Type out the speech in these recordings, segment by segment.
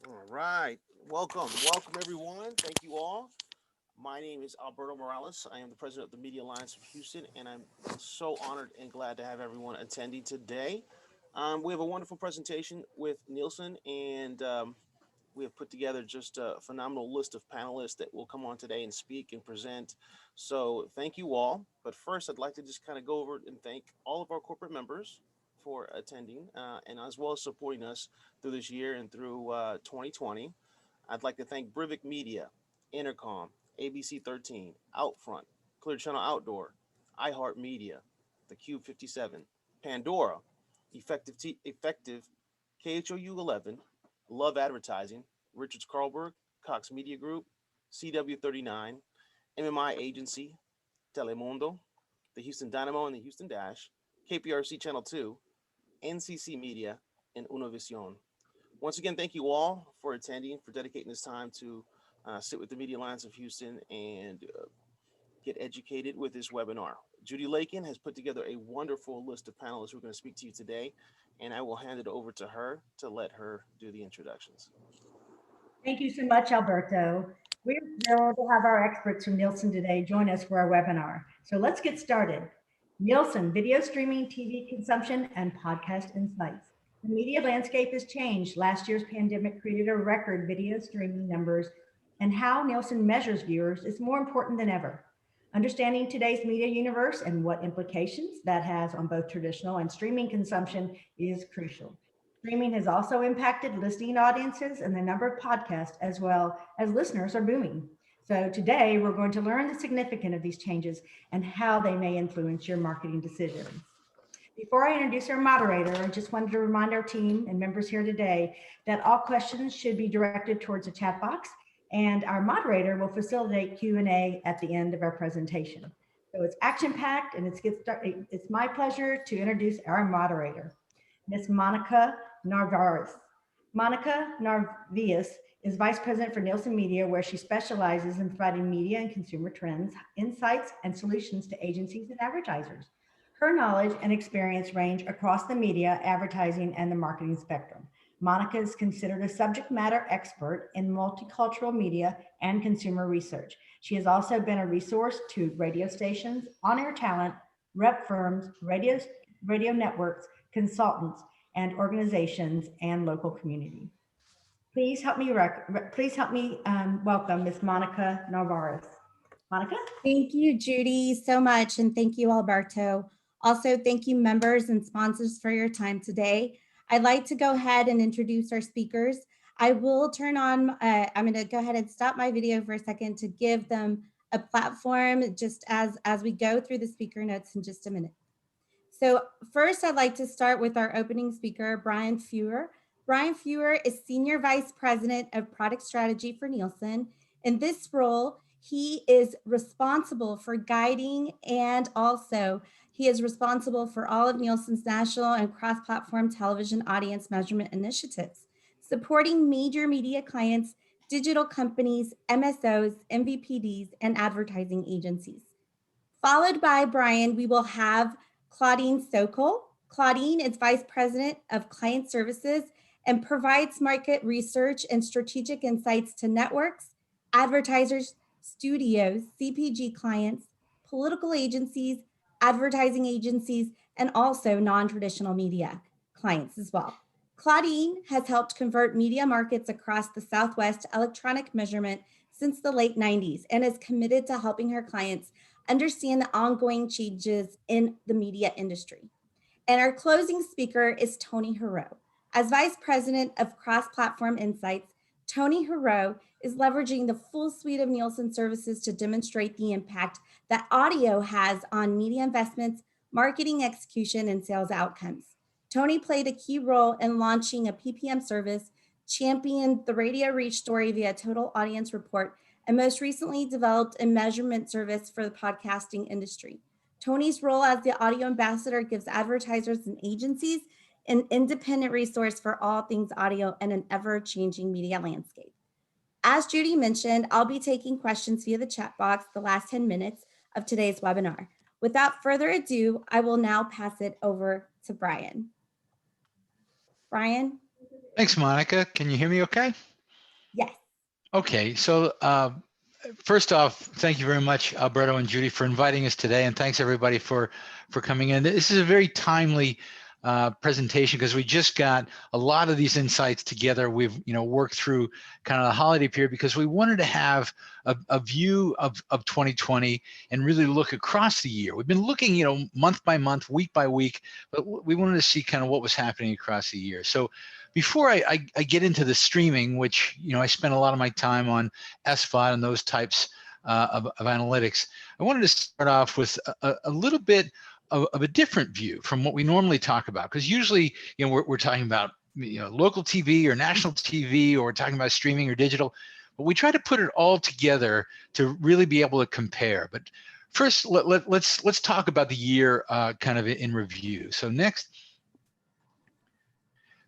All right. Welcome everyone. Thank you all. My name is Alberto Morales. I am the president of the Media Alliance of Houston, and I'm so honored and glad to have everyone attending today. We have a wonderful presentation with Nielsen, and we have put together just a phenomenal list of panelists that will come on today and speak and present. So thank you all. But first, I'd like to just kind of go over and thank all of our corporate members for attending and as well as supporting us through this year and through 2020. I'd like to thank Brivik Media, Intercom, ABC 13, Outfront, Clear Channel Outdoor, iHeartMedia, The Cube 57, Pandora, Effective, KHOU 11, Love Advertising, Richards Carlberg, Cox Media Group, CW 39, MMI Agency, Telemundo, the Houston Dynamo and the Houston Dash, KPRC Channel 2, NCC Media, and Univision. Once again, thank you all for attending, for dedicating this time to sit with the Media Alliance of Houston and get educated with this webinar. Judy Lakin has put together a wonderful list of panelists who are going to speak to you today, and I will hand it over to her to let her do the introductions. Thank you so much, Alberto. We're thrilled to have our experts from Nielsen today join us for our webinar. So let's get started. Nielsen, video streaming, TV consumption, and podcast insights. The media landscape has changed. Last year's pandemic created a record video streaming numbers, and how Nielsen measures viewers is more important than ever. Understanding today's media universe and what implications that has on both traditional and streaming consumption is crucial. Streaming has also impacted listening audiences, and the number of podcasts as well as listeners are booming. So today we're going to learn the significance of these changes and how they may influence your marketing decisions. Before I introduce our moderator, I just wanted to remind our team and members here today that all questions should be directed towards the chat box, and our moderator will facilitate Q&A at the end of our presentation. So it's action-packed, and it's my pleasure to introduce our moderator, Ms. Monica Narvaez. Monica Narvaez is Vice President for Nielsen Media, where she specializes in providing media and consumer trends, insights, and solutions to agencies and advertisers. Her knowledge and experience range across the media, advertising, and the marketing spectrum. Monica is considered a subject matter expert in multicultural media and consumer research. She has also been a resource to radio stations, on-air talent, rep firms, radio networks, consultants, and organizations and local community. Please help me welcome Ms. Monica Narvaez. Monica? Thank you, Judy, so much. And thank you, Alberto. Also, thank you, members and sponsors, for your time today. I'd like to go ahead and introduce our speakers. I will turn on, I'm going to go ahead and stop my video for a second to give them a platform just as we go through the speaker notes in just a minute. So first, I'd like to start with our opening speaker, Brian Feuer. Brian Feuer is Senior Vice President of Product Strategy for Nielsen. In this role, he is responsible for guiding, and also he is responsible for all of Nielsen's national and cross-platform television audience measurement initiatives, supporting major media clients, digital companies, MSOs, MVPDs, and advertising agencies. Followed by Brian, we will have Claudine Sokol. Claudine is Vice President of Client Services and provides market research and strategic insights to networks, advertisers, studios, CPG clients, political agencies, advertising agencies, and also non-traditional media clients as well. Claudine has helped convert media markets across the Southwest to electronic measurement since the late 90s and is committed to helping her clients understand the ongoing changes in the media industry. And our closing speaker is Tony Hero. As Vice President of Cross-Platform Insights, Tony Hero is leveraging the full suite of Nielsen services to demonstrate the impact that audio has on media investments, marketing execution, and sales outcomes. Tony played a key role in launching a PPM service, championed the radio reach story via Total Audience Report, and most recently developed a measurement service for the podcasting industry. Tony's role as the audio ambassador gives advertisers and agencies an independent resource for all things audio in an ever-changing media landscape. As Judy mentioned, I'll be taking questions via the chat box the last 10 minutes of today's webinar. Without further ado, I will now pass it over to Brian. Brian? Thanks, Monica. Can you hear me okay? Okay, so first off, thank you very much, Alberto and Judy, for inviting us today, and thanks everybody for coming in. This is a very timely presentation because we just got a lot of these insights together. We've worked through kind of the holiday period because we wanted to have a view of 2020 and really look across the year. We've been looking month by month, week by week, but we wanted to see kind of what was happening across the year. So before I get into the streaming, which I spent a lot of my time on SVOD and those types of analytics, I wanted to start off with a little bit of a different view from what we normally talk about, because usually we're talking about local TV or national TV, or we're talking about streaming or digital, but we try to put it all together to really be able to compare. But first, let's talk about the year kind of in review. So next.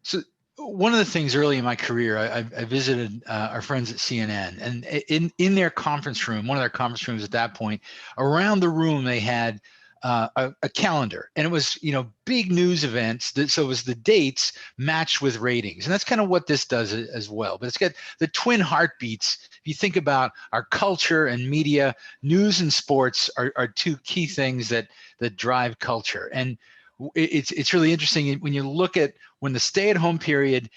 So one of the things early in my career, I visited our friends at CNN, and in their conference room, one of their conference rooms at that point, around the room they had a calendar, and it was big news events. So it was the dates matched with ratings, and that's kind of what this does as well. But it's got the twin heartbeats. If you think about our culture and media, news and sports are two key things that drive culture. And it's really interesting when you look at when the stay-at-home period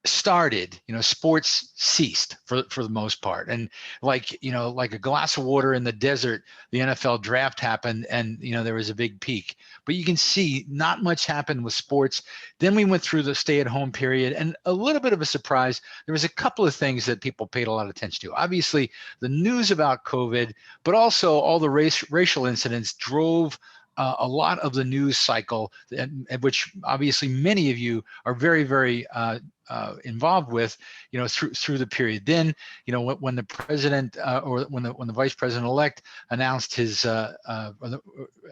started, sports ceased for the most part. And like a glass of water in the desert, the NFL draft happened, and there was a big peak. But you can see not much happened with sports. Then we went through the stay-at-home period, and a little bit of a surprise, there was a couple of things that people paid a lot of attention to. Obviously, the news about COVID, but also all the racial incidents drove a lot of the news cycle, which obviously many of you are very, very involved with, through the period. Then, when the president or when the vice president-elect announced his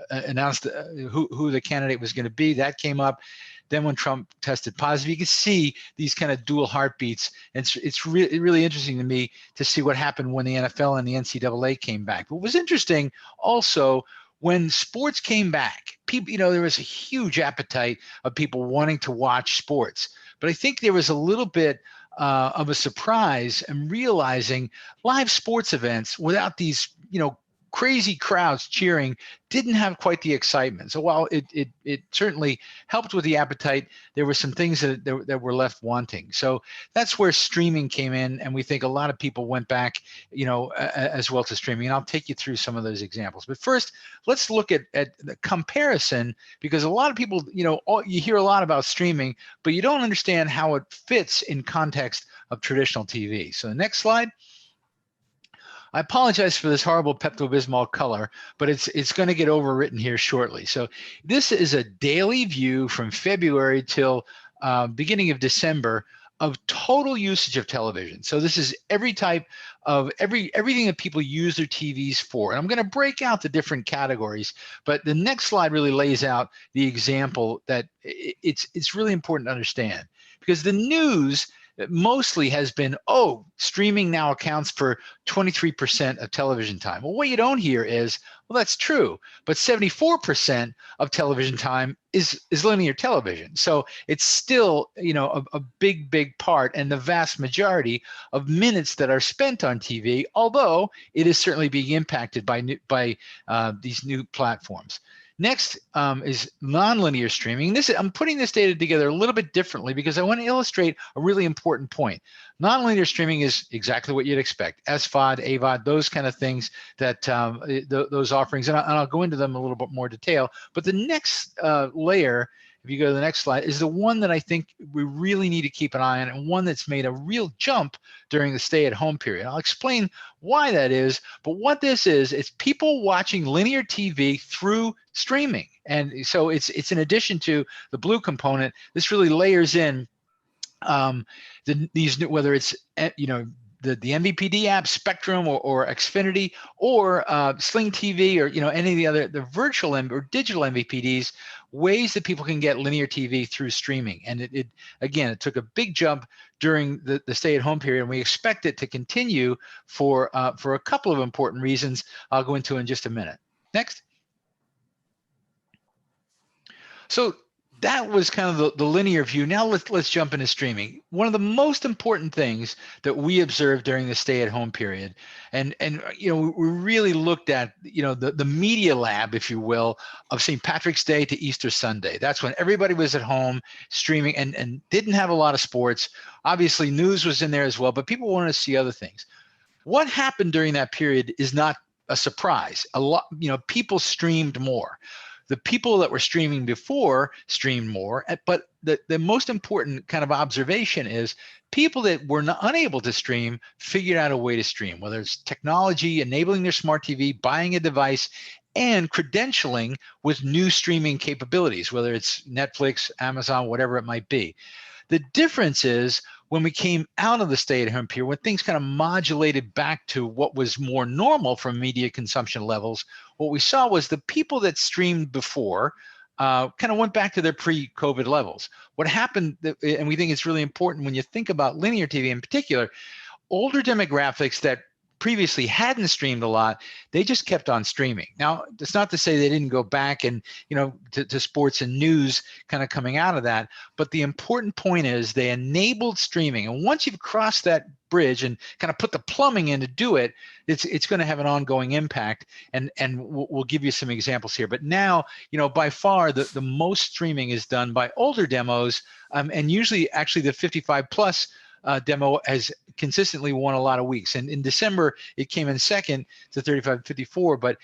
announced who the candidate was going to be, that came up. Then when Trump tested positive, you can see these kind of dual heartbeats. And it's really interesting to me to see what happened when the NFL and the NCAA came back. But what was interesting also, when sports came back, people, there was a huge appetite of people wanting to watch sports. But I think there was a little bit of a surprise in realizing live sports events without these, crazy crowds cheering didn't have quite the excitement. So while it certainly helped with the appetite, there were some things that were left wanting. So that's where streaming came in, and we think a lot of people went back, as well to streaming. And I'll take you through some of those examples. But first, let's look at the comparison, because a lot of people, you hear a lot about streaming, but you don't understand how it fits in context of traditional TV. So the next slide. I apologize for this horrible Pepto-Bismol color, but it's going to get overwritten here shortly. So this is a daily view from February till beginning of December of total usage of television. So this is every type of everything that people use their TVs for. And I'm going to break out the different categories, but the next slide really lays out the example that it's really important to understand, because the news mostly has been, streaming now accounts for 23% of television time. Well, what you don't hear is, well, that's true, but 74% of television time is linear television. So it's still, a big part, and the vast majority of minutes that are spent on TV, although it is certainly being impacted by these new platforms. Next is nonlinear streaming. I'm putting this data together a little bit differently because I want to illustrate a really important point. Nonlinear streaming is exactly what you'd expect: SVOD, AVOD, those kind of things, that those offerings, and I'll go into them in a little bit more detail. But the next layer, if you go to the next slide, is the one that I think we really need to keep an eye on, and one that's made a real jump during the stay-at-home period. I'll explain why that is, but what this is, it's people watching linear TV through streaming. And so it's in addition to the blue component, this really layers in these, whether it's the MVPD app, Spectrum, or Xfinity, or Sling TV, or any of the other, the virtual or digital MVPDs, ways that people can get linear TV through streaming. And it again, it took a big jump during the stay-at-home period, and we expect it to continue for a couple of important reasons I'll go into in just a minute. Next. So that was kind of the linear view. Now let's jump into streaming. One of the most important things that we observed during the stay-at-home period, and we really looked at the media lab, if you will, of St. Patrick's Day to Easter Sunday. That's when everybody was at home streaming and didn't have a lot of sports. Obviously, news was in there as well, but people wanted to see other things. What happened during that period is not a surprise. A lot, people streamed more. The people that were streaming before streamed more, but the most important kind of observation is people that were unable to stream figured out a way to stream, whether it's technology, enabling their smart TV, buying a device, and credentialing with new streaming capabilities, whether it's Netflix, Amazon, whatever it might be. The difference is when we came out of the stay-at-home period, when things kind of modulated back to what was more normal from media consumption levels, what we saw was the people that streamed before kind of went back to their pre-COVID levels. What happened, and we think it's really important when you think about linear TV in particular, older demographics that previously hadn't streamed a lot, they just kept on streaming. Now, it's not to say they didn't go back and, to sports and news kind of coming out of that, but the important point is they enabled streaming. And once you've crossed that bridge and kind of put the plumbing in to do it, it's going to have an ongoing impact. And we'll give you some examples here. But now, by far, the most streaming is done by older demos, and usually actually the 55 plus demo has consistently won a lot of weeks. And in December, it came in second to 35-54, but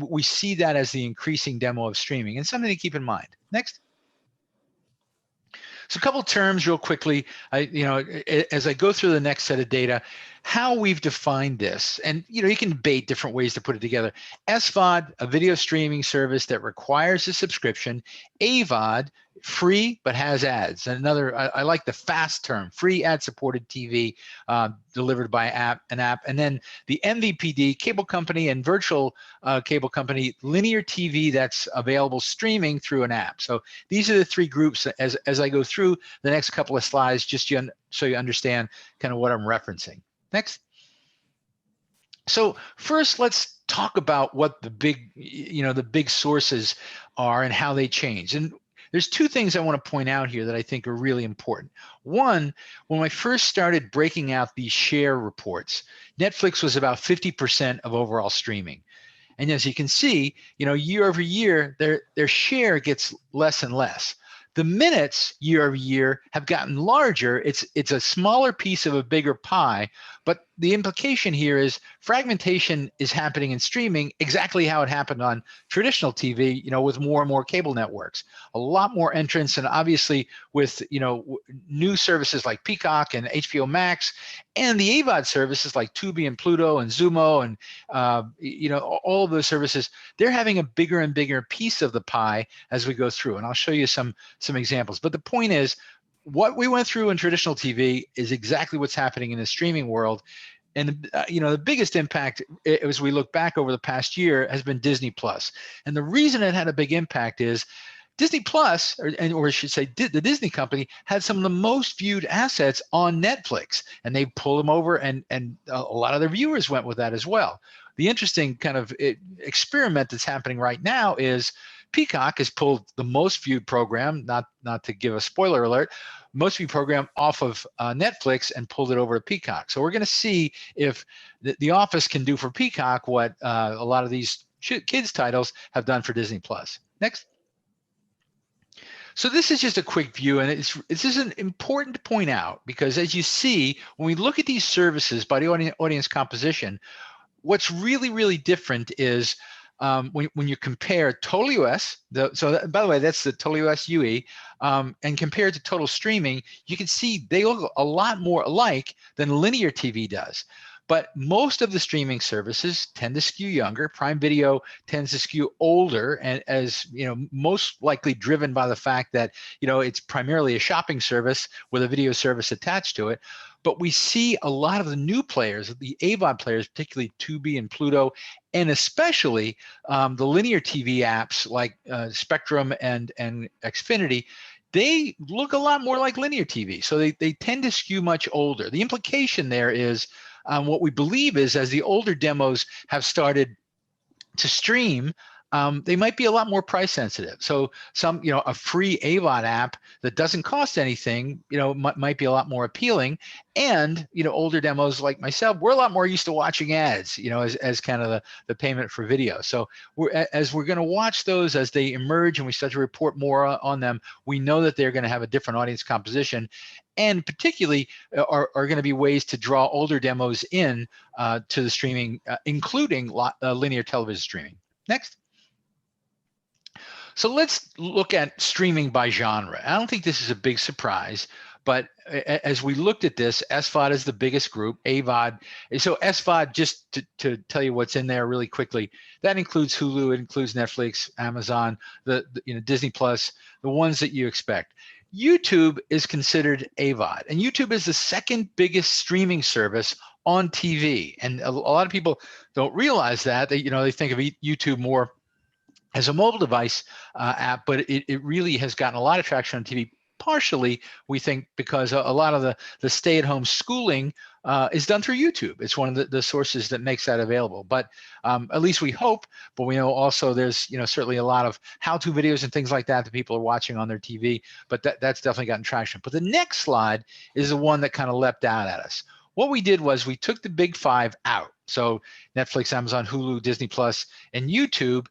we see that as the increasing demo of streaming and something to keep in mind. Next. So a couple terms real quickly, as I go through the next set of data, how we've defined this. And, you can debate different ways to put it together. SVOD, a video streaming service that requires a subscription. AVOD, free but has ads. And I like the FAST term, free ad-supported TV delivered by an app. And then the MVPD, cable company and virtual cable company, linear TV that's available streaming through an app. So these are the three groups as I go through the next couple of slides, just so you understand kind of what I'm referencing. Next. So first, let's talk about what the big sources are and how they change. And there's two things I want to point out here that I think are really important. One, when I first started breaking out these share reports, Netflix was about 50% of overall streaming. And as you can see, year over year, their share gets less and less. The minutes year over year have gotten larger. It's a smaller piece of a bigger pie, but the implication here is fragmentation is happening in streaming exactly how it happened on traditional TV, with more and more cable networks. A lot more entrants, and obviously with, new services like Peacock and HBO Max, and the AVOD services like Tubi and Pluto and Zumo and, all of those services, they're having a bigger and bigger piece of the pie as we go through. And I'll show you some examples. But the point is, what we went through in traditional TV is exactly what's happening in the streaming world. And the biggest impact, as we look back over the past year, has been Disney Plus. And the reason it had a big impact is Disney Plus, or I should say the Disney company, had some of the most viewed assets on Netflix, and they pulled them over, and a lot of their viewers went with that as well. The interesting kind of experiment that's happening right now is Peacock has pulled the most viewed program, not to give a spoiler alert, most viewed program off of Netflix and pulled it over to Peacock. So we're going to see if the Office can do for Peacock what a lot of these kids titles have done for Disney Plus. Next. So this is just a quick view, and this is important to point out because as you see, when we look at these services by the audience composition, what's really, really different is when you compare total US, by the way, that's the total US UE, and compared to total streaming, you can see they look a lot more alike than linear TV does. But most of the streaming services tend to skew younger. Prime Video tends to skew older, and as most likely driven by the fact that it's primarily a shopping service with a video service attached to it. But we see a lot of the new players, the AVOD players, particularly Tubi and Pluto, and especially the linear TV apps like Spectrum and Xfinity. They look a lot more like linear TV, so they tend to skew much older. The implication there is what we believe is as the older demos have started to stream, they might be a lot more price sensitive. So some, a free AVOD app that doesn't cost anything, might be a lot more appealing. And, older demos like myself, we're a lot more used to watching ads, as kind of the payment for video. So as we're going to watch those as they emerge and we start to report more on them, we know that they're going to have a different audience composition. And particularly are going to be ways to draw older demos in to the streaming, including linear television streaming. Next. So let's look at streaming by genre. I don't think this is a big surprise, but as we looked at this, SVOD is the biggest group, AVOD. So SVOD, just to tell you what's in there really quickly, that includes Hulu, it includes Netflix, Amazon, the Disney Plus, the ones that you expect. YouTube is considered AVOD, and YouTube is the second biggest streaming service on TV. And a lot of people don't realize that. They think of YouTube more as a mobile device app, but it really has gotten a lot of traction on TV. Partially, we think because a lot of the stay-at-home schooling is done through YouTube. It's one of the sources that makes that available. But at least we hope. But we know also there's certainly a lot of how-to videos and things like that people are watching on their TV. But that's definitely gotten traction. But the next slide is the one that kind of leapt out at us. What we did was we took the big five out. So Netflix, Amazon, Hulu, Disney Plus, and YouTube,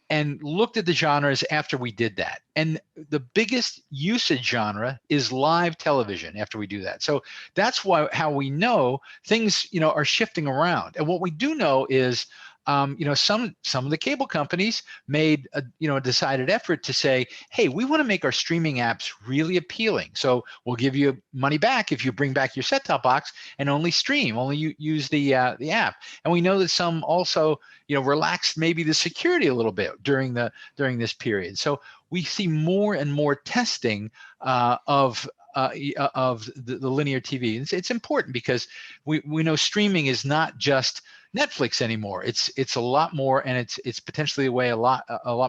and looked at the genres after we did that. And the biggest usage genre is live television after we do that. So that's how we know things, are shifting around. And what we do know is, some of the cable companies made a decided effort to say, hey, we want to make our streaming apps really appealing. So we'll give you money back if you bring back your set-top box and only stream, only use the app. And we know that some also, relaxed maybe the security a little bit during this period. So we see more and more testing of the linear TV. It's important because we know streaming is not just Netflix anymore. It's a lot more, and it's potentially the way a lot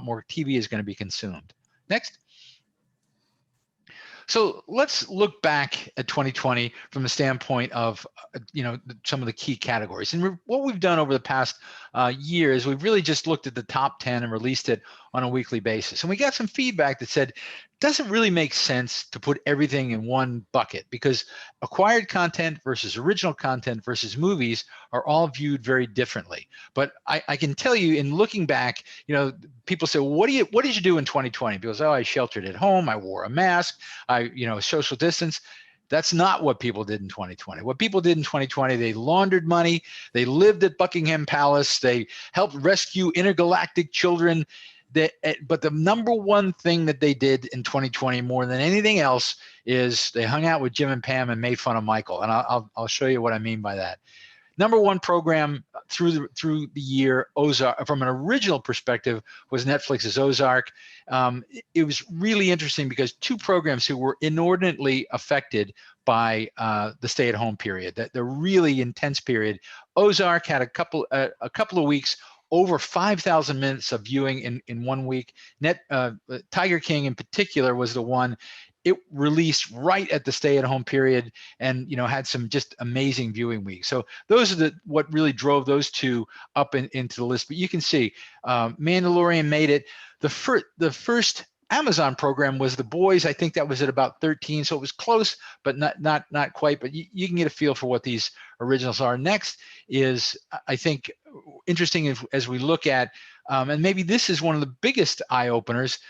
more TV is going to be consumed. Next. So let's look back at 2020 from the standpoint of some of the key categories. And what we've done over the past year is we've really just looked at the top 10 and released it on a weekly basis. And we got some feedback that said, doesn't really make sense to put everything in one bucket because acquired content versus original content versus movies are all viewed very differently. But I can tell you, in looking back, people say, well, what did you do in 2020? People say, oh, I sheltered at home, I wore a mask, I social distance. That's not what people did in 2020. What people did in 2020, they laundered money, they lived at Buckingham Palace, they helped rescue intergalactic children. But the number one thing that they did in 2020 more than anything else is they hung out with Jim and Pam and made fun of Michael. And I'll show you what I mean by that. Number one program through the year, Ozark, from an original perspective, was Netflix's Ozark. It was really interesting because two programs who were inordinately affected by the stay-at-home period, the really intense period. Ozark had a couple of weeks, over 5,000 minutes of viewing in 1 week. Tiger King in particular was the one. It released right at the stay-at-home period, and had some just amazing viewing weeks. So those are what really drove those two up into the list. But you can see, Mandalorian made it. The first Amazon program was The Boys. I think that was at about 13, so it was close, but not quite. But you can get a feel for what these originals are. Next is, I think, interesting as we look at, and maybe this is one of the biggest eye openers,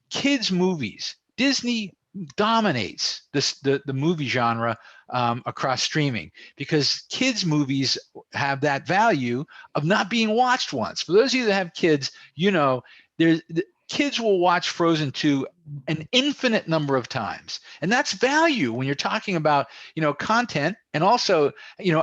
kids movies. Disney dominates the movie genre across streaming because kids movies have that value of not being watched once. For those of you that have kids, kids will watch Frozen 2 an infinite number of times. And that's value when you're talking about, content, and also,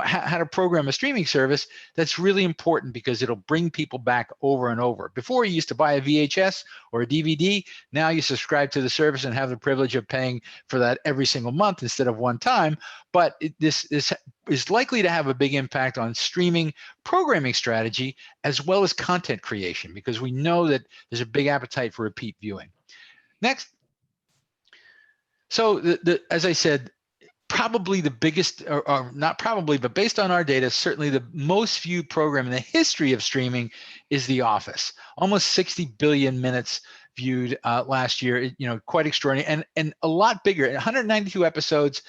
how to program a streaming service. That's really important because it'll bring people back over and over. Before, you used to buy a VHS or a DVD. Now you subscribe to the service and have the privilege of paying for that every single month instead of one time. But this is likely to have a big impact on streaming programming strategy as well as content creation, because we know that there's a big appetite for repeat viewing. Next. So as I said, probably the biggest, or not probably, but based on our data, certainly the most viewed program in the history of streaming is The Office. Almost 60 billion minutes viewed last year. Quite extraordinary, and a lot bigger. 192 episodes.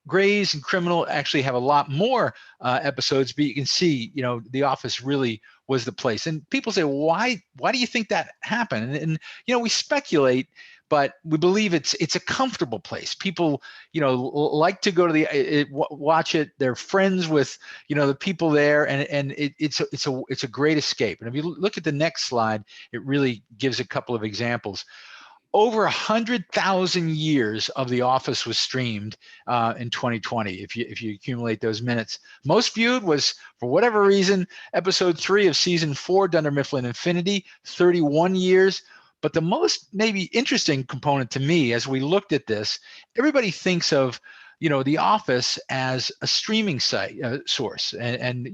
Grey's and Criminal actually have a lot more episodes, but you can see, The Office really was the place. And people say, why do you think that happened? And we speculate, but we believe it's a comfortable place. People, like to go to watch it. They're friends with, the people there, and it's a great escape. And if you look at the next slide, it really gives a couple of examples. Over 100,000 years of The Office was streamed in 2020. If you accumulate those minutes, most viewed was, for whatever reason, episode 3 of season 4, Dunder Mifflin Infinity, 31 years. But the most maybe interesting component to me, as we looked at this, everybody thinks of The Office as a streaming site source, and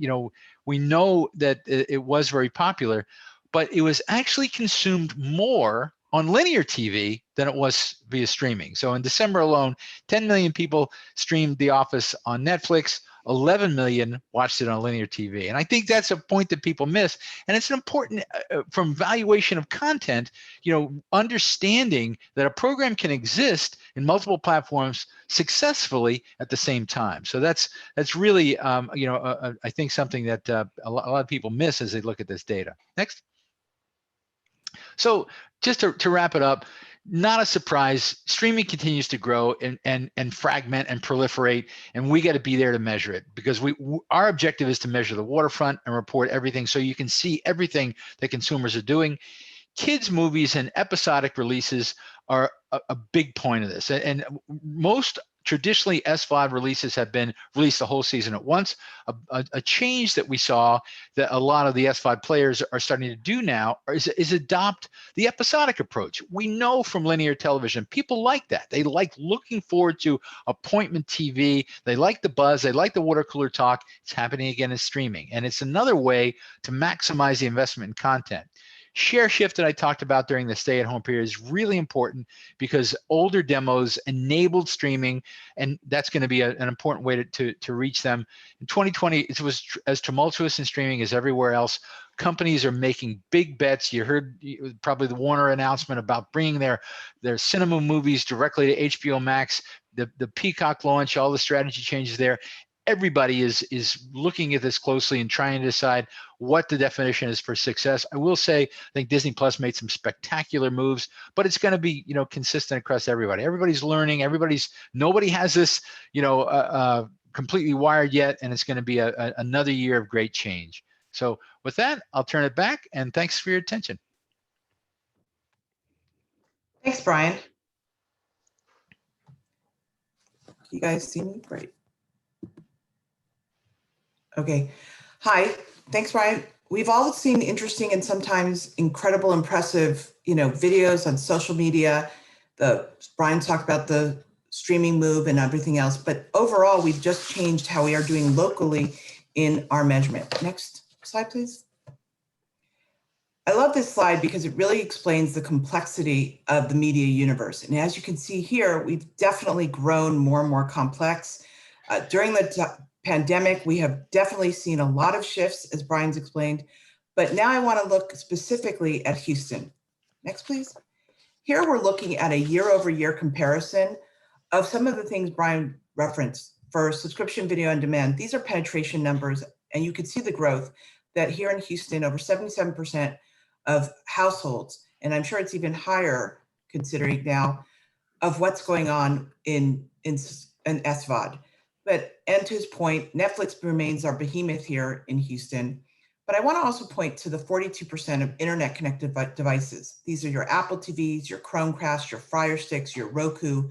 we know that it was very popular, but it was actually consumed more on linear TV than it was via streaming. So in December alone, 10 million people streamed The Office on Netflix, 11 million watched it on linear TV. And I think that's a point that people miss. And it's an important, from valuation of content, understanding that a program can exist in multiple platforms successfully at the same time. So that's really, I think something that a lot of people miss as they look at this data. Next. So just to wrap it up, not a surprise, streaming continues to grow and fragment and proliferate, and we got to be there to measure it, because our objective is to measure the waterfront and report everything so you can see everything that consumers are doing. Kids' movies and episodic releases are a big point of this, and most traditionally SVOD releases have been released the whole season at once. A change that we saw that a lot of the SVOD players are starting to do now is adopt the episodic approach. We know from linear television, people like that. They like looking forward to appointment TV. They like the buzz. They like the water cooler talk. It's happening again in streaming. And it's another way to maximize the investment in content. Share shift that I talked about during the stay-at-home period is really important, because older demos enabled streaming, and that's going to be an important way to reach them. In 2020, it was as tumultuous in streaming as everywhere else. Companies are making big bets. You heard probably the Warner announcement about bringing their cinema movies directly to HBO Max, the Peacock launch, all the strategy changes there. Everybody is looking at this closely and trying to decide what the definition is for success. I will say, I think Disney Plus made some spectacular moves, but it's going to be, consistent across everybody. Everybody's learning. Nobody has this, completely wired yet, and it's going to be another year of great change. So with that, I'll turn it back, and thanks for your attention. Thanks, Brian. You guys see me? Great. Okay. Hi. Thanks, Brian. We've all seen interesting and sometimes incredible, impressive, videos on social media. Brian talked about the streaming move and everything else, but overall, we've just changed how we are doing locally in our measurement. Next slide, please. I love this slide because it really explains the complexity of the media universe. And as you can see here, we've definitely grown more and more complex. During the pandemic, we have definitely seen a lot of shifts, as Brian's explained, but now I want to look specifically at Houston. Next, please. Here we're looking at a year-over-year comparison of some of the things Brian referenced for subscription video on demand. These are penetration numbers, and you can see the growth that here in Houston, over 77% of households, and I'm sure it's even higher considering now of what's going on in SVOD. And to his point, Netflix remains our behemoth here in Houston. But I want to also point to the 42% of internet connected devices. These are your Apple TVs, your Chromecast, your Fire Sticks, your Roku.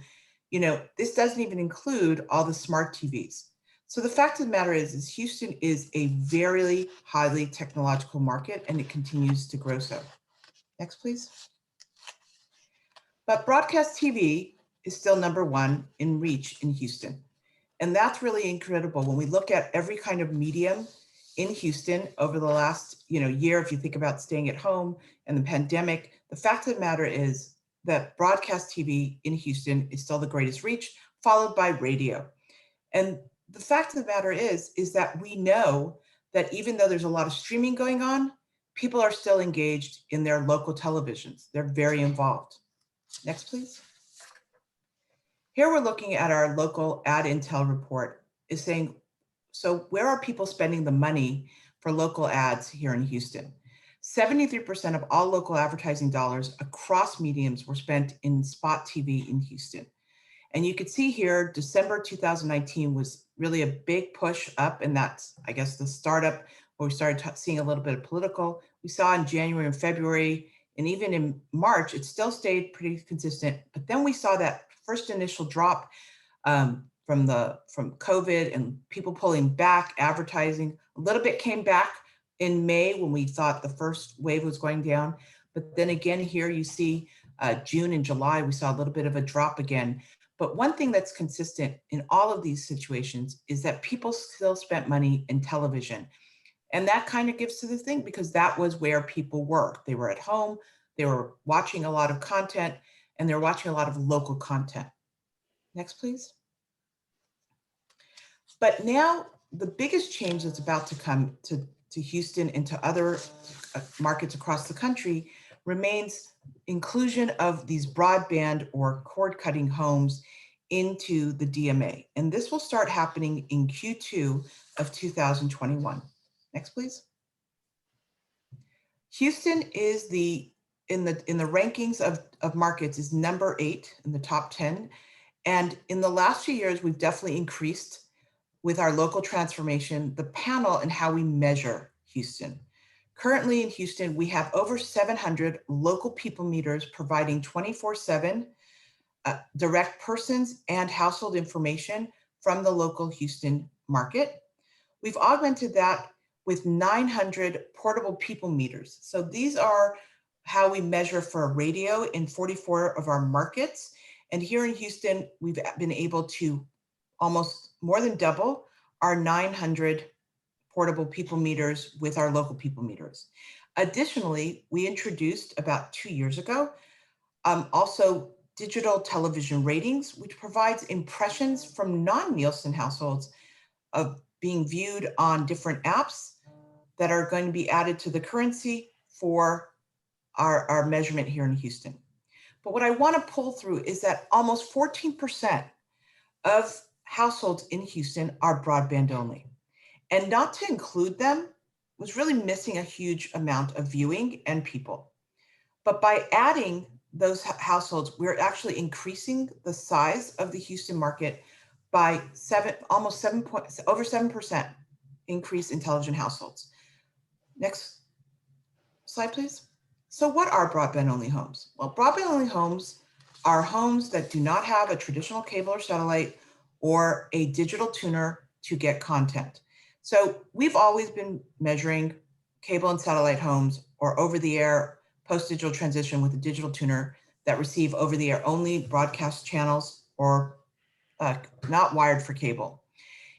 This doesn't even include all the smart TVs. So the fact of the matter is Houston is a very highly technological market, and it continues to grow so. Next, please. But broadcast TV is still #1 in reach in Houston. And that's really incredible when we look at every kind of medium in Houston over the last year. If you think about staying at home and the pandemic, the fact of the matter is that broadcast TV in Houston is still the greatest reach. followed by radio. And the fact of the matter is that we know that even though there's a lot of streaming going on, people are still engaged in their local televisions. They're very involved. Next, please. Here we're looking at our local ad intel report is saying, so where are people spending the money for local ads here in Houston? 73% of all local advertising dollars across mediums were spent in spot TV in Houston. And you could see here, December 2019 was really a big push up, and that's, I guess, the startup where we started seeing a little bit of political. We saw in January and February, and even in March, it still stayed pretty consistent. But then we saw that first initial drop from COVID and people pulling back advertising. A little bit came back in May when we thought the first wave was going down. But then again, here you see June and July, we saw a little bit of a drop again. But one thing that's consistent in all of these situations is that people still spent money in television. And that kind of gives to the thing because that was where people were. They were at home, they were watching a lot of content, and they're watching a lot of local content. Next, please. But now the biggest change that's about to come to Houston and to other markets across the country remains inclusion of these broadband or cord cutting homes into the DMA. And this will start happening in Q2 of 2021. Next, please. Houston is in the rankings of markets is number 8 in the top 10. And in the last few years, we've definitely increased with our local transformation, the panel and how we measure Houston. Currently in Houston, we have over 700 local people meters providing 24/7 direct persons and household information from the local Houston market. We've augmented that with 900 portable people meters. So these are how we measure for radio in 44 of our markets. And here in Houston, we've been able to almost more than double our 900 portable people meters with our local people meters. Additionally, we introduced about 2 years ago, also digital television ratings, which provides impressions from non-Nielsen households of being viewed on different apps that are going to be added to the currency for our measurement here in Houston. But what I want to pull through is that almost 14% of households in Houston are broadband only. And not to include them was really missing a huge amount of viewing and people. But by adding those households, we're actually increasing the size of the Houston market by over 7% increase in intelligent households. Next slide, please. So what are broadband only homes? Well, broadband only homes are homes that do not have a traditional cable or satellite or a digital tuner to get content. So we've always been measuring cable and satellite homes or over-the-air post-digital transition with a digital tuner that receive over-the-air only broadcast channels or not wired for cable.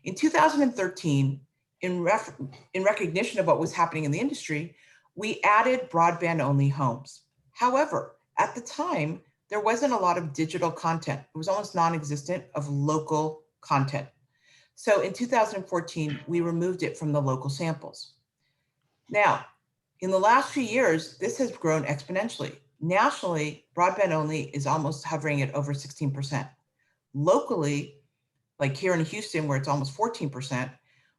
In 2013, in recognition of what was happening in the industry, we added broadband only homes. However, at the time, there wasn't a lot of digital content. It was almost non-existent of local content. So in 2014, we removed it from the local samples. Now, in the last few years, this has grown exponentially. Nationally, broadband only is almost hovering at over 16%. Locally, like here in Houston, where it's almost 14%,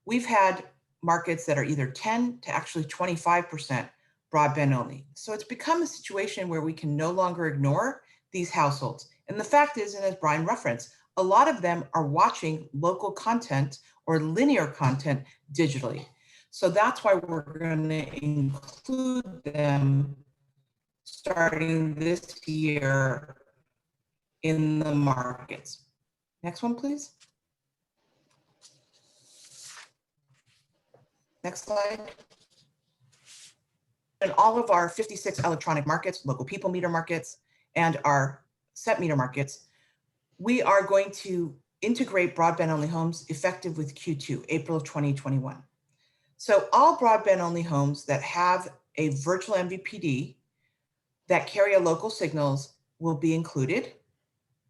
we've had markets that are either 10 to actually 25% broadband only. So it's become a situation where we can no longer ignore these households. And the fact is, and as Brian referenced, a lot of them are watching local content or linear content digitally. So that's why we're going to include them starting this year in the markets. Next one, please. Next slide. In all of our 56 electronic markets, local people meter markets, and our set meter markets, we are going to integrate broadband only homes effective with Q2, April of 2021. So all broadband only homes that have a virtual MVPD that carry a local signals will be included.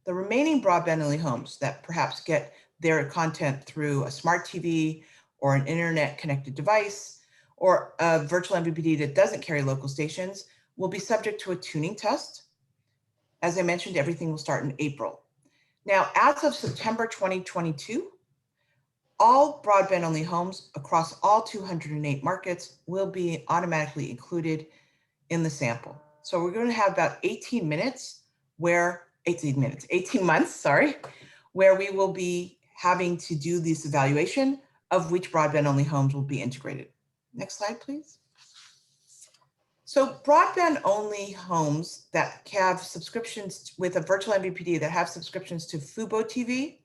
The remaining broadband-only homes that perhaps get their content through a smart TV or an internet-connected device or a virtual MVPD that doesn't carry local stations will be subject to a tuning test. As I mentioned, everything will start in April. Now, as of September 2022, all broadband-only homes across all 208 markets will be automatically included in the sample. So we're going to have about 18 months, where we will be having to do this evaluation of which broadband-only homes will be integrated. Next slide, please. So broadband-only homes that have subscriptions with a virtual MVPD that have subscriptions to Fubo TV,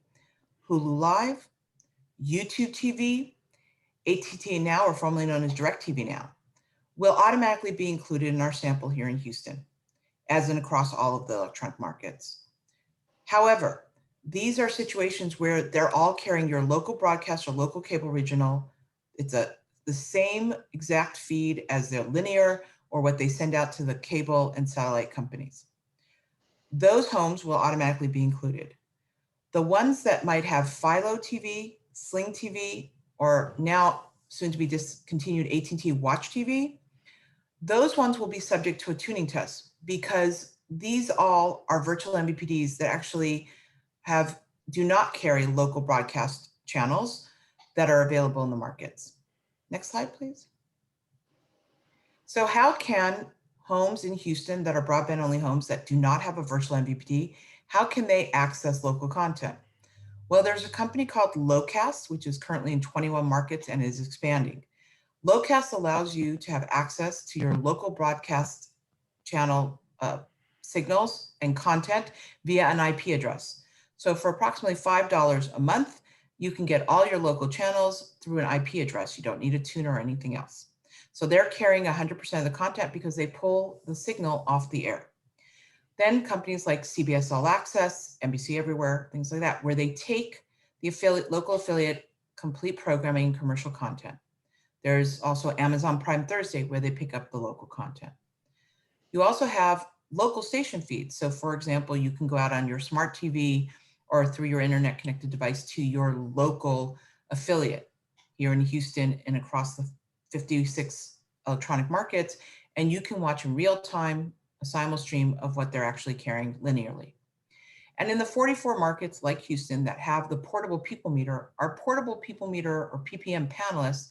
Hulu Live, YouTube TV, AT&T Now, or formerly known as DirecTV Now, will automatically be included in our sample here in Houston, as in across all of the electronic markets. However, these are situations where they're all carrying your local broadcast or local cable regional. It's the same exact feed as their linear or what they send out to the cable and satellite companies. Those homes will automatically be included. The ones that might have Philo TV, Sling TV, or now soon to be discontinued AT&T Watch TV, those ones will be subject to a tuning test because these all are virtual MVPDs that actually do not carry local broadcast channels that are available in the markets. Next slide, please. So how can homes in Houston that are broadband-only homes that do not have a virtual MVPD, how can they access local content? Well, there's a company called Locast, which is currently in 21 markets and is expanding. Locast allows you to have access to your local broadcast channel signals and content via an IP address. So for approximately $5 a month, you can get all your local channels through an IP address. You don't need a tuner or anything else. So they're carrying 100% of the content because they pull the signal off the air. Then companies like CBS All Access, NBC Everywhere, things like that, where they take the local affiliate complete programming and commercial content. There's also Amazon Prime Thursday, where they pick up the local content. You also have local station feeds. So for example, you can go out on your smart TV or through your internet connected device to your local affiliate here in Houston and across the 56 electronic markets, and you can watch in real time a simul stream of what they're actually carrying linearly. And in the 44 markets like Houston that have the portable people meter, our portable people meter or PPM panelists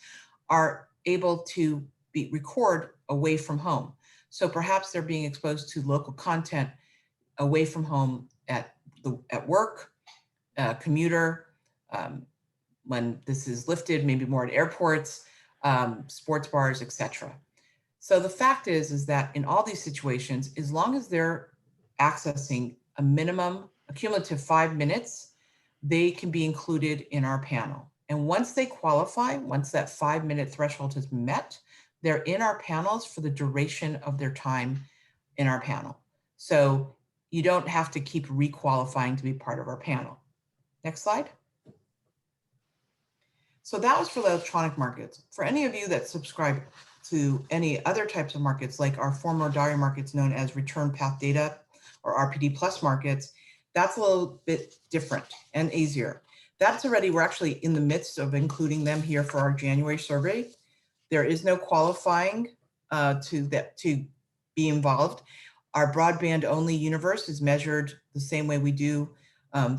are able to record away from home. So perhaps they're being exposed to local content away from home at work, commuter, when this is lifted, maybe more at airports, sports bars, etc. So the fact is that in all these situations, as long as they're accessing a cumulative 5 minutes, they can be included in our panel. And once they qualify, once that 5-minute threshold has been met, they're in our panels for the duration of their time in our panel. So you don't have to keep requalifying to be part of our panel. Next slide. So that was for the electronic markets. For any of you that subscribe to any other types of markets, like our former DARI markets known as return path data or RPD plus markets, that's a little bit different and easier. We're actually in the midst of including them here for our January survey. There is no qualifying to be involved. Our broadband only universe is measured the same way we do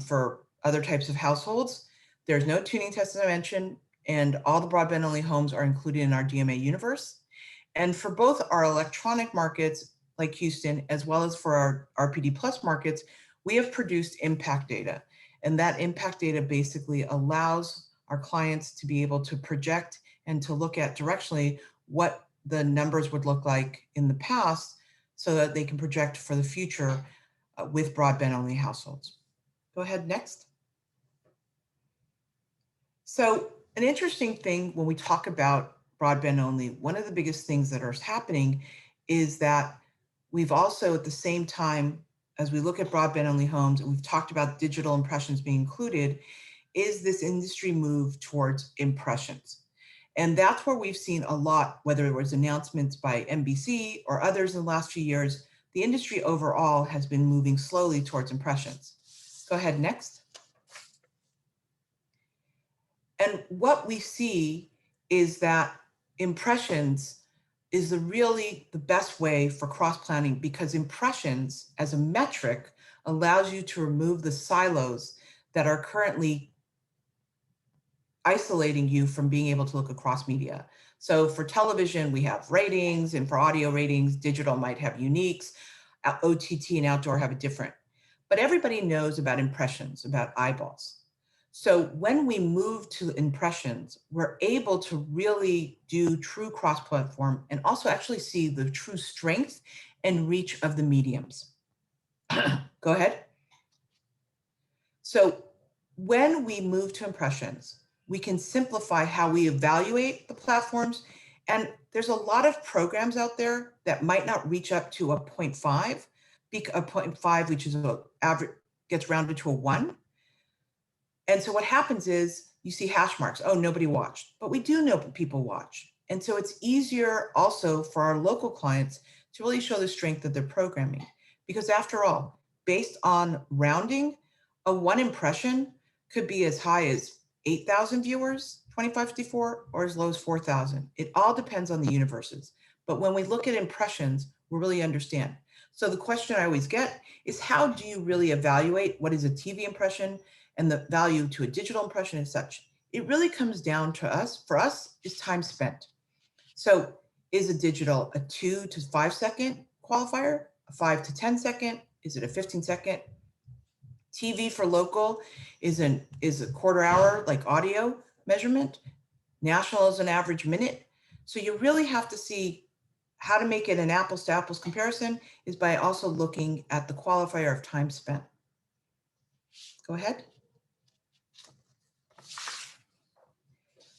for other types of households. There's no tuning test, as I mentioned, and all the broadband only homes are included in our DMA universe. And for both our electronic markets like Houston, as well as for our RPD plus markets, we have produced impact data. And that impact data basically allows our clients to be able to project and to look at directionally what the numbers would look like in the past so that they can project for the future with broadband only households. Go ahead, next. So an interesting thing when we talk about broadband only, one of the biggest things that are happening is that we've also at the same time, as we look at broadband only homes, and we've talked about digital impressions being included, is this industry move towards impressions. And that's where we've seen a lot, whether it was announcements by NBC or others in the last few years, the industry overall has been moving slowly towards impressions. Go ahead, next. And what we see is that impressions is really the best way for cross-planning, because impressions as a metric allows you to remove the silos that are currently isolating you from being able to look across media. So for television, we have ratings, and for audio ratings, digital might have uniques, OTT and outdoor have a different. But everybody knows about impressions, about eyeballs. So when we move to impressions, we're able to really do true cross-platform and also actually see the true strength and reach of the mediums. Go ahead. So when we move to impressions, we can simplify how we evaluate the platforms. And there's a lot of programs out there that might not reach up to a 0.5, a 0.5, which is an average, gets rounded to a 1. And so what happens is you see hash marks. Oh, nobody watched, but we do know people watch. And so it's easier also for our local clients to really show the strength of their programming. Because after all, based on rounding, a 1 impression could be as high as 8,000 viewers, 2554, or as low as 4,000. It all depends on the universes. But when we look at impressions, we really understand. So the question I always get is, how do you really evaluate what is a TV impression and the value to a digital impression and such? It really comes down to us, for us, is time spent. So is a digital a 2 to 5 second qualifier, a 5 to 10 second? Is it a 15 second? TV for local is a quarter hour, like audio measurement. National is an average minute. So you really have to see how to make it an apples to apples comparison is by also looking at the qualifier of time spent. Go ahead.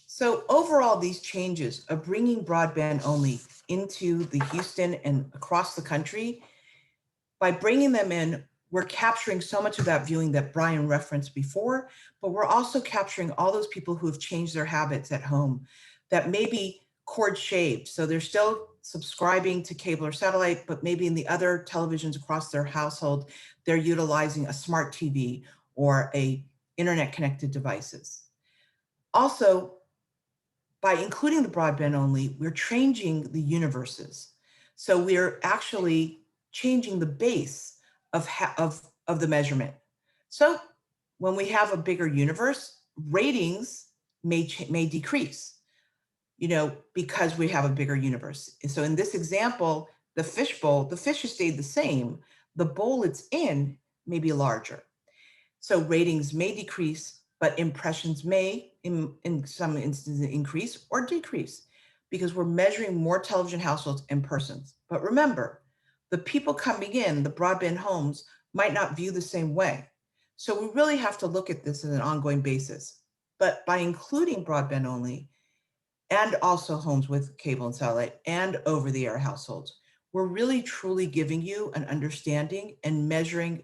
So overall, these changes of bringing broadband only into the Houston and across the country, by bringing them in, we're capturing so much of that viewing that Brian referenced before, but we're also capturing all those people who have changed their habits at home that maybe cord shaved. So they're still subscribing to cable or satellite, but maybe in the other televisions across their household, they're utilizing a smart TV or a internet connected devices. Also, by including the broadband only, we're changing the universes. So we're actually changing the base of the measurement. So when we have a bigger universe, ratings may decrease, because we have a bigger universe. And so in this example, the fish bowl, the fish has stayed the same. The bowl it's in may be larger. So ratings may decrease, but impressions may, in some instances, increase or decrease, because we're measuring more television households and persons. But remember, the people coming in, the broadband homes, might not view the same way. So we really have to look at this on an ongoing basis. But by including broadband only, and also homes with cable and satellite and over-the-air households, we're really truly giving you an understanding and measuring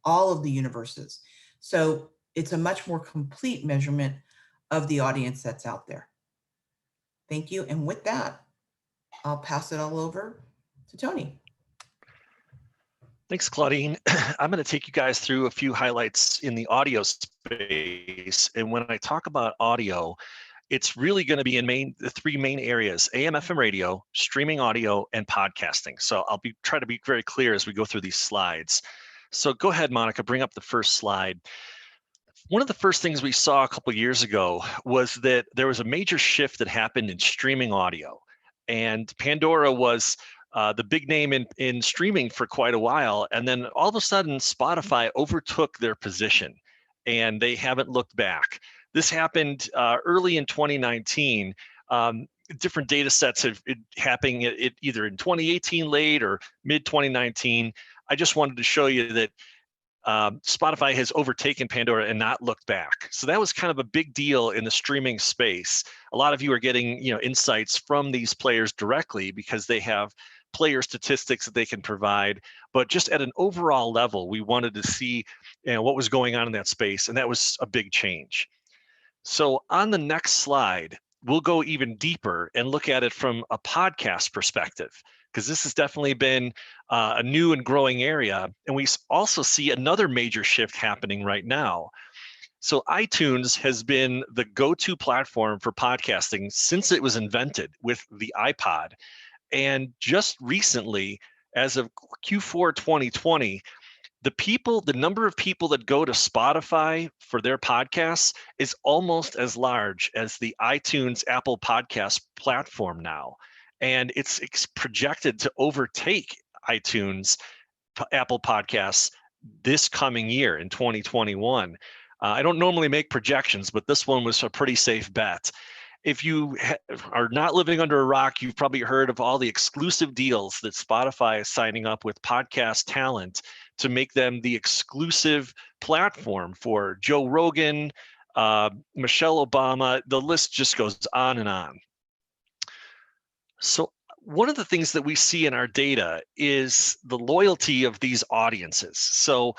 all of the universes. So it's a much more complete measurement of the audience that's out there. Thank you. And with that, I'll pass it all over to Tony. Thanks, Claudine. I'm going to take you guys through a few highlights in the audio space. And when I talk about audio, it's really going to be in the 3 main areas: AM, FM radio, streaming audio, and podcasting. So I'll try to be very clear as we go through these slides. So go ahead, Monica, bring up the first slide. One of the first things we saw a couple of years ago was that there was a major shift that happened in streaming audio. And Pandora was the big name in streaming for quite a while. And then all of a sudden, Spotify overtook their position and they haven't looked back. This happened early in 2019. Different data sets have happening either in 2018 late or mid 2019. I just wanted to show you that Spotify has overtaken Pandora and not looked back. So that was kind of a big deal in the streaming space. A lot of you are getting insights from these players directly because they have player statistics that they can provide. But just at an overall level, we wanted to see what was going on in that space, and that was a big change. So on the next slide, we'll go even deeper and look at it from a podcast perspective. because this has definitely been a new and growing area. And we also see another major shift happening right now. So iTunes has been the go-to platform for podcasting since it was invented with the iPod. And just recently, as of Q4 2020, the number of people that go to Spotify for their podcasts is almost as large as the iTunes Apple Podcast platform now. And it's projected to overtake iTunes Apple Podcasts this coming year in 2021. I don't normally make projections, but this one was a pretty safe bet. If you are not living under a rock, you've probably heard of all the exclusive deals that Spotify is signing up with podcast talent to make them the exclusive platform for Joe Rogan, Michelle Obama. The list just goes on and on. So one of the things that we see in our data is the loyalty of these audiences. So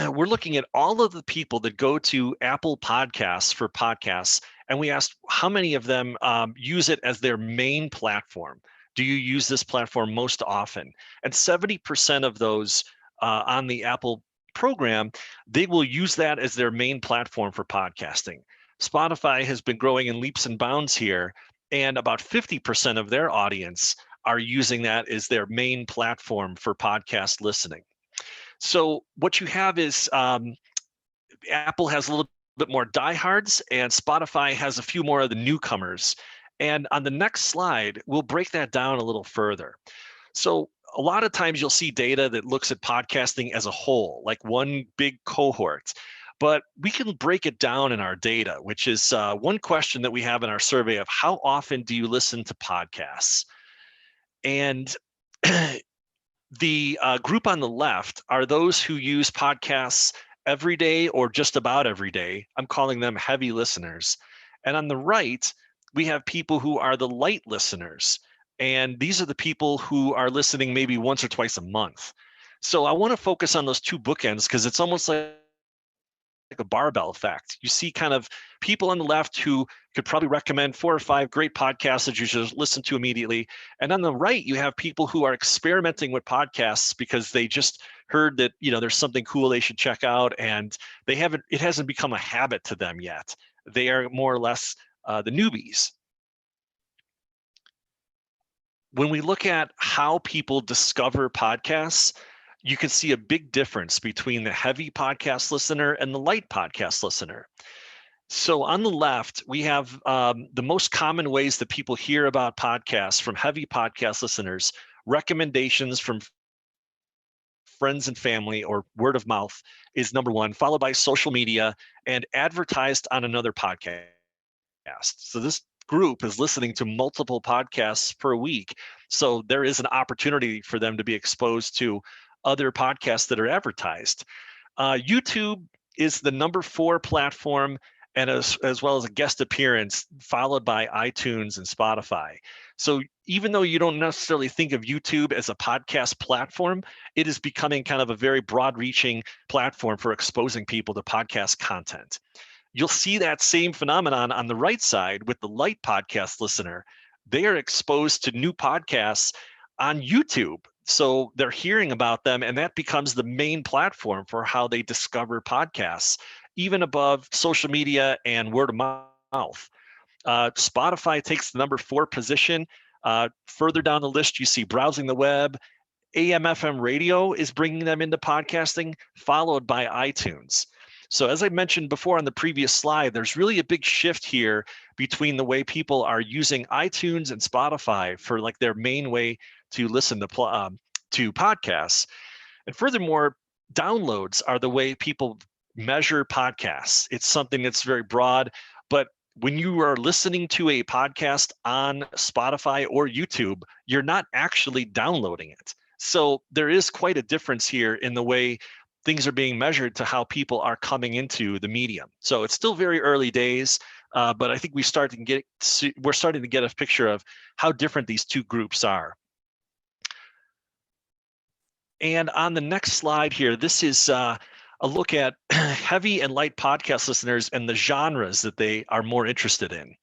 we're looking at all of the people that go to Apple Podcasts for podcasts, and we asked how many of them use it as their main platform. Do you use this platform most often? And 70% of those on the Apple program, they will use that as their main platform for podcasting. Spotify has been growing in leaps and bounds here, and about 50% of their audience are using that as their main platform for podcast listening. So what you have is Apple has a little bit more diehards, and Spotify has a few more of the newcomers. And on the next slide, we'll break that down a little further. So a lot of times you'll see data that looks at podcasting as a whole, like one big cohort. But we can break it down in our data, which is one question that we have in our survey of how often do you listen to podcasts? And the group on the left are those who use podcasts every day or just about every day. I'm calling them heavy listeners. And on the right, we have people who are the light listeners. And these are the people who are listening maybe once or twice a month. So I want to focus on those two bookends because it's almost like a barbell effect. You see kind of people on the left who could probably recommend 4 or 5 great podcasts that you should listen to immediately. And on the right, you have people who are experimenting with podcasts because they just heard that, there's something cool they should check out, and it hasn't become a habit to them yet. They are more or less the newbies. When we look at how people discover podcasts, you can see a big difference between the heavy podcast listener and the light podcast listener. So on the left, we have the most common ways that people hear about podcasts from heavy podcast listeners, recommendations from friends and family or word of mouth is number one, followed by social media and advertised on another podcast. So this group is listening to multiple podcasts per week. So there is an opportunity for them to be exposed to other podcasts that are advertised. YouTube is the number 4 platform, and as well as a guest appearance, followed by iTunes and Spotify. So even though you don't necessarily think of YouTube as a podcast platform, it is becoming kind of a very broad-reaching platform for exposing people to podcast content. You'll see that same phenomenon on the right side with the light podcast listener. They are exposed to new podcasts on YouTube. So they're hearing about them, and that becomes the main platform for how they discover podcasts, even above social media and word of mouth. Spotify takes the number 4 position. Further down the list, you see browsing the web. AM/FM radio is bringing them into podcasting, followed by iTunes. So as I mentioned before on the previous slide, there's really a big shift here between the way people are using iTunes and Spotify for like their main way to listen to podcasts. And furthermore, downloads are the way people measure podcasts. It's something that's very broad, but when you are listening to a podcast on Spotify or YouTube, you're not actually downloading it. So there is quite a difference here in the way things are being measured to how people are coming into the medium. So it's still very early days, but I think we're starting to get a picture of how different these two groups are. And on the next slide here, this is a look at heavy and light podcast listeners and the genres that they are more interested in.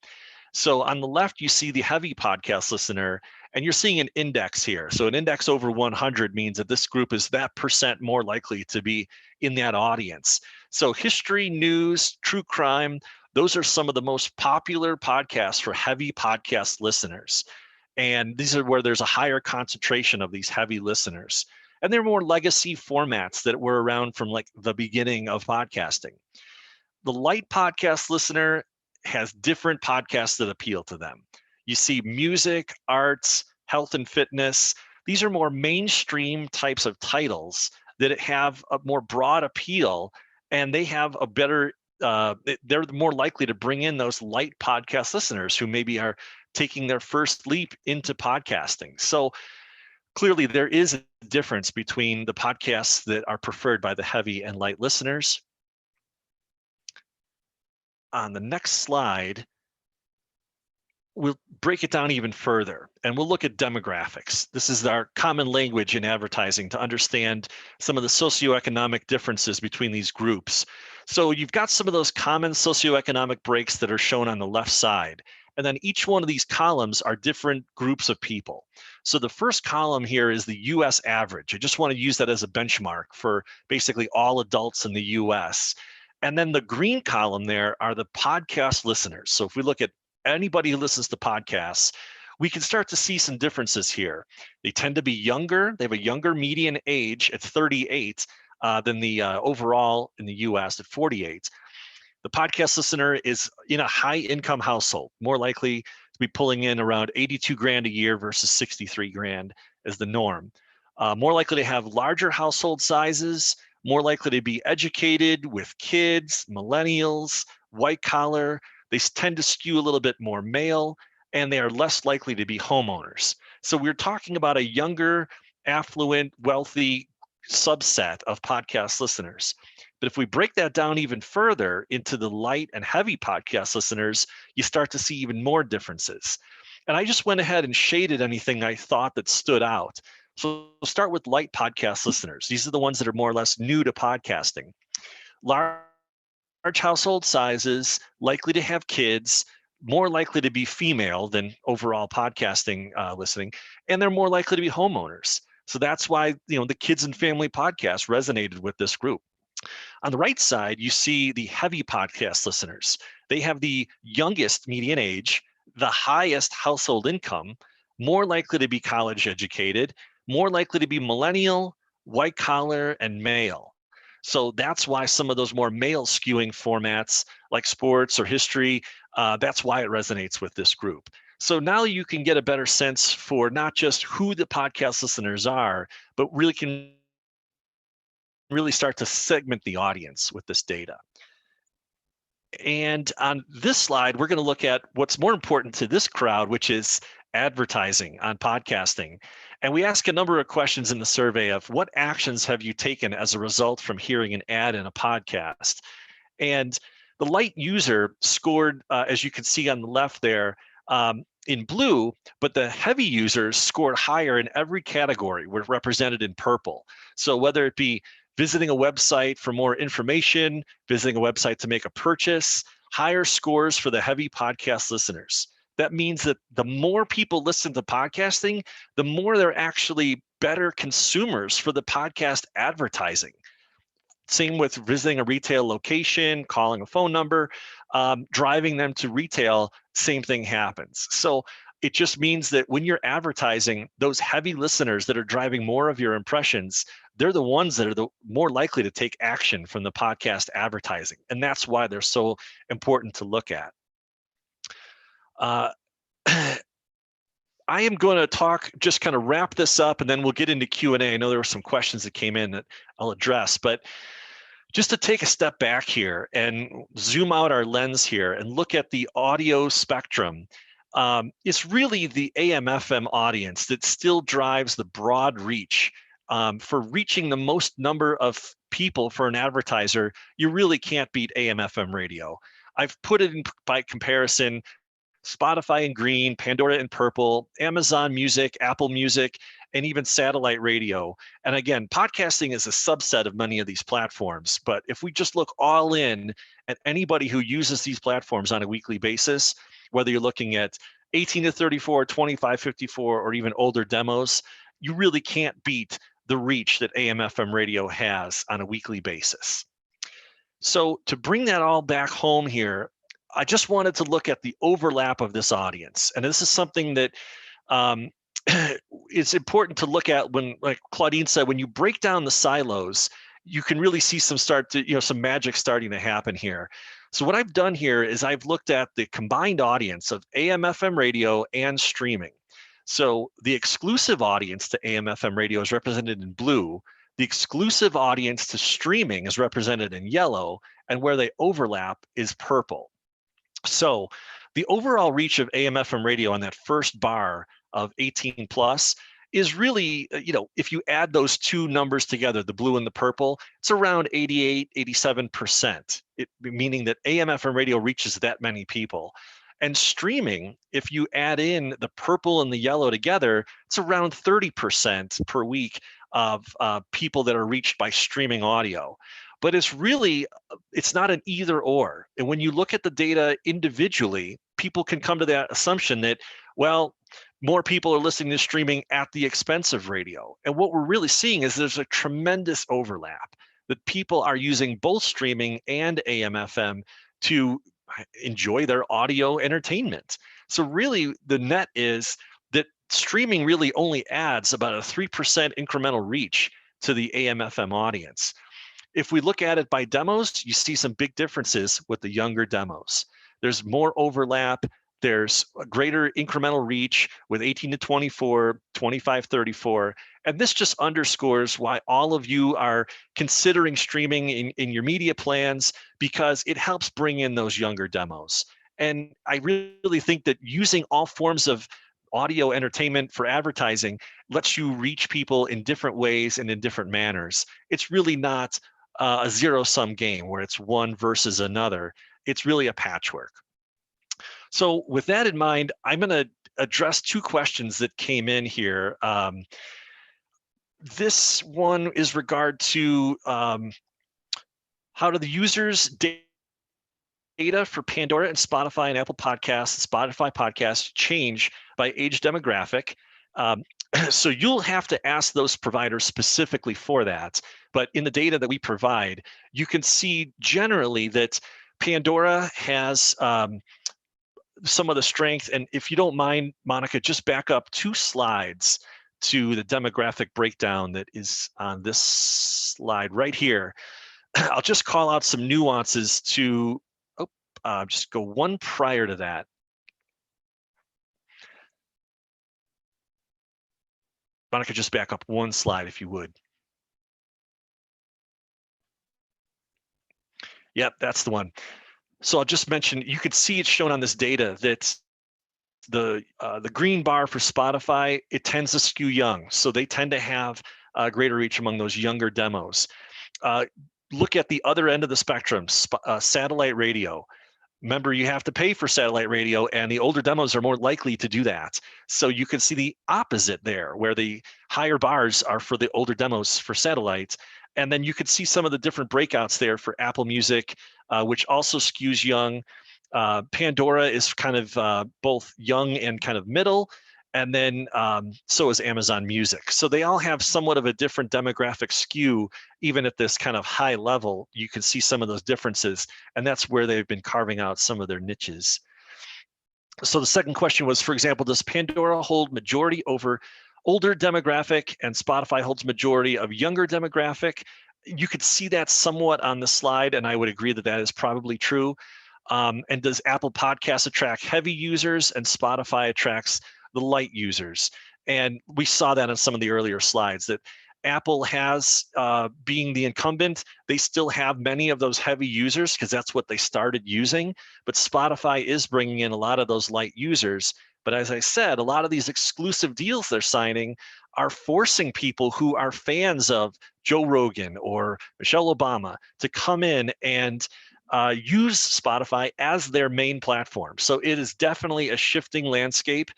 So on the left, you see the heavy podcast listener, and you're seeing an index here. So an index over 100 means that this group is that percent more likely to be in that audience. So history, news, true crime, those are some of the most popular podcasts for heavy podcast listeners. And these are where there's a higher concentration of these heavy listeners. And they're more legacy formats that were around from like the beginning of podcasting. The light podcast listener has different podcasts that appeal to them. You see music, arts, health and fitness. These are more mainstream types of titles that have a more broad appeal, and they have a better, they're more likely to bring in those light podcast listeners who maybe are taking their first leap into podcasting. So clearly there is a difference between the podcasts that are preferred by the heavy and light listeners. On the next slide, we'll break it down even further and we'll look at demographics. This is our common language in advertising to understand some of the socioeconomic differences between these groups. So you've got some of those common socioeconomic breaks that are shown on the left side. And then each one of these columns are different groups of people. So the first column here is the US average. I just want to use that as a benchmark for basically all adults in the US. And then the green column there are the podcast listeners. So if we look at anybody who listens to podcasts, we can start to see some differences here. They tend to be younger. They have a younger median age at 38 than the overall in the US at 48. The podcast listener is in a high income household, more likely to be pulling in around 82 grand a year versus 63 grand as the norm. More likely to have larger household sizes, more likely to be educated with kids, millennials, white collar. They tend to skew a little bit more male, and they are less likely to be homeowners. So we're talking about a younger, affluent, wealthy subset of podcast listeners. But if we break that down even further into the light and heavy podcast listeners, you start to see even more differences. And I just went ahead and shaded anything I thought that stood out. So we'll start with light podcast listeners. These are the ones that are more or less new to podcasting. Large household sizes, likely to have kids, more likely to be female than overall podcasting listening, and they're more likely to be homeowners. So that's why the Kids and Family podcast resonated with this group. On the right side, you see the heavy podcast listeners. They have the youngest median age, the highest household income, more likely to be college educated, more likely to be millennial, white collar, and male. So that's why some of those more male skewing formats like sports or history, that's why it resonates with this group. So now you can get a better sense for not just who the podcast listeners are, but really can start to segment the audience with this data. And on this slide, we're going to look at what's more important to this crowd, which is advertising on podcasting. And we ask a number of questions in the survey of what actions have you taken as a result from hearing an ad in a podcast? And the light user scored, as you can see on the left there, in blue, but the heavy users scored higher in every category, were represented in purple. So whether it be visiting a website for more information, visiting a website to make a purchase, higher scores for the heavy podcast listeners. That means that the more people listen to podcasting, the more they're actually better consumers for the podcast advertising. Same with visiting a retail location, calling a phone number, driving them to retail, same thing happens. So it just means that when you're advertising, those heavy listeners that are driving more of your impressions, they're the ones that are the more likely to take action from the podcast advertising. And that's why they're so important to look at. I am going to just kind of wrap this up, and then we'll get into Q&A. I know there were some questions that came in that I'll address, but just to take a step back here and zoom out our lens here and look at the audio spectrum, it's really the AM/FM audience that still drives the broad reach. For reaching the most number of people for an advertiser, you really can't beat AM/FM radio. I've put it in by comparison, Spotify in green, Pandora in purple, Amazon Music, Apple Music, and even satellite radio. And again, podcasting is a subset of many of these platforms. But if we just look all in at anybody who uses these platforms on a weekly basis, whether you're looking at 18 to 34, 25, 54, or even older demos, you really can't beat the reach that AM/FM radio has on a weekly basis. So to bring that all back home here, I just wanted to look at the overlap of this audience. And this is something that it's important to look at when, like Claudine said, when you break down the silos, you can really see some some magic starting to happen here. So what I've done here is I've looked at the combined audience of AM/FM radio and streaming. So the exclusive audience to AM/FM radio is represented in blue. The exclusive audience to streaming is represented in yellow, and where they overlap is purple. So the overall reach of AM/FM radio on that first bar of 18 plus is really, if you add those two numbers together, the blue and the purple, it's around 88, 87%, meaning that AM/FM radio reaches that many people. And streaming, if you add in the purple and the yellow together, it's around 30% per week of people that are reached by streaming audio. But it's not an either or. And when you look at the data individually, people can come to that assumption that, well, more people are listening to streaming at the expense of radio. And what we're really seeing is there's a tremendous overlap, that people are using both streaming and AM/FM to enjoy their audio entertainment. So really the net is that streaming really only adds about a 3% incremental reach to the AM/FM audience. If we look at it by demos, you see some big differences with the younger demos. There's more overlap. There's a greater incremental reach with 18 to 24, 25, 34. And this just underscores why all of you are considering streaming in your media plans, because it helps bring in those younger demos. And I really think that using all forms of audio entertainment for advertising lets you reach people in different ways and in different manners. It's really not a zero-sum game where it's one versus another. It's really a patchwork. So with that in mind, I'm going to address two questions that came in here. This one is regard to how do the users' data for Pandora and Spotify and Apple Podcasts, Spotify Podcasts change by age demographic? So you'll have to ask those providers specifically for that. But in the data that we provide, you can see generally that Pandora has some of the strength. And if you don't mind, Monica, just back up 2 slides to the demographic breakdown that is on this slide right here. I'll just call out some nuances to, just go one prior to that. Monica, just back up 1 slide if you would. Yep, that's the one. So I'll just mention, you could see it's shown on this data that the green bar for Spotify, it tends to skew young. So they tend to have greater reach among those younger demos. Look at the other end of the spectrum, satellite radio. Remember, you have to pay for satellite radio, and the older demos are more likely to do that. So you can see the opposite there, where the higher bars are for the older demos for satellite. And then you could see some of the different breakouts there for Apple Music, which also skews young. Pandora is kind of both young and kind of middle. And then so is Amazon Music. So they all have somewhat of a different demographic skew. Even at this kind of high level, you can see some of those differences. And that's where they've been carving out some of their niches. So the second question was, for example, does Pandora hold majority over older demographic and Spotify holds majority of younger demographic? You could see that somewhat on the slide, and I would agree that that is probably true. And does Apple Podcasts attract heavy users and Spotify attracts the light users? And we saw that on some of the earlier slides, that Apple has, being the incumbent, they still have many of those heavy users because that's what they started using. But Spotify is bringing in a lot of those light users. But as I said, a lot of these exclusive deals they're signing are forcing people who are fans of Joe Rogan or Michelle Obama to come in and use Spotify as their main platform. So it is definitely a shifting landscape,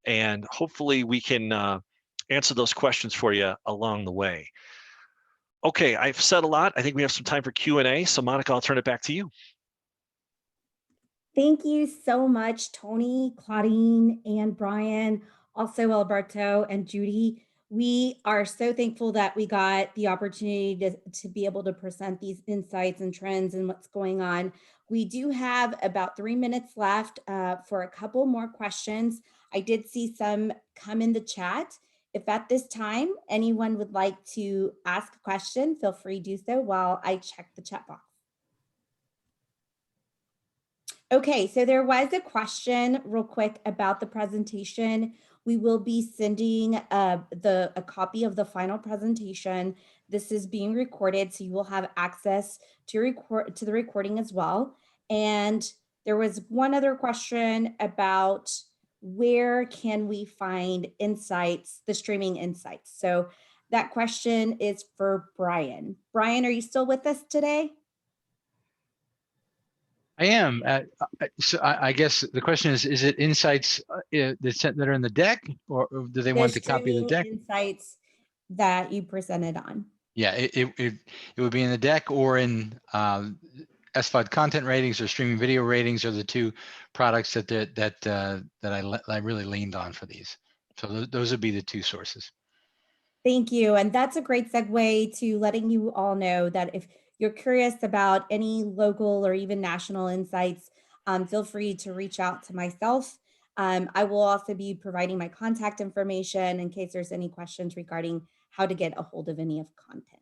and hopefully we can answer those questions for you along the way. Okay, I've said a lot. I think we have some time for Q&A. So Monica, I'll turn it back to you. Thank you so much, Tony, Claudine, and Brian, also Alberto and Judy. We are so thankful that we got the opportunity to be able to present these insights and trends and what's going on. We do have about 3 minutes left for a couple more questions. I did see some come in the chat. If at this time anyone would like to ask a question, feel free to do so while I check the chat box. Okay, so there was a question real quick about the presentation. We will be sending a copy of the final presentation. This is being recorded, so you will have access to the recording as well. And there was one other question about where can we find insights, the streaming insights. So that question is for Brian. Brian, are you still with us today? I am. So I guess the question is it insights that are in the deck, or do they want to copy the streaming deck? insights that you presented on. Yeah, it would be in the deck or in SVOD content ratings or streaming video ratings are the two products that I really leaned on for these. So those would be the two sources. Thank you. And that's a great segue to letting you all know that if you're curious about any local or even national insights, feel free to reach out to myself. I will also be providing my contact information in case there's any questions regarding how to get a hold of any of content.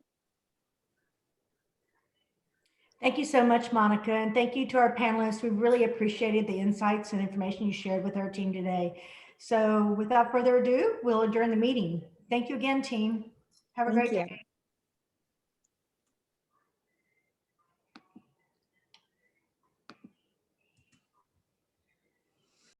Thank you so much, Monica. And thank you to our panelists. We really appreciated the insights and information you shared with our team today. So without further ado, we'll adjourn the meeting. Thank you again, team. Have a great day.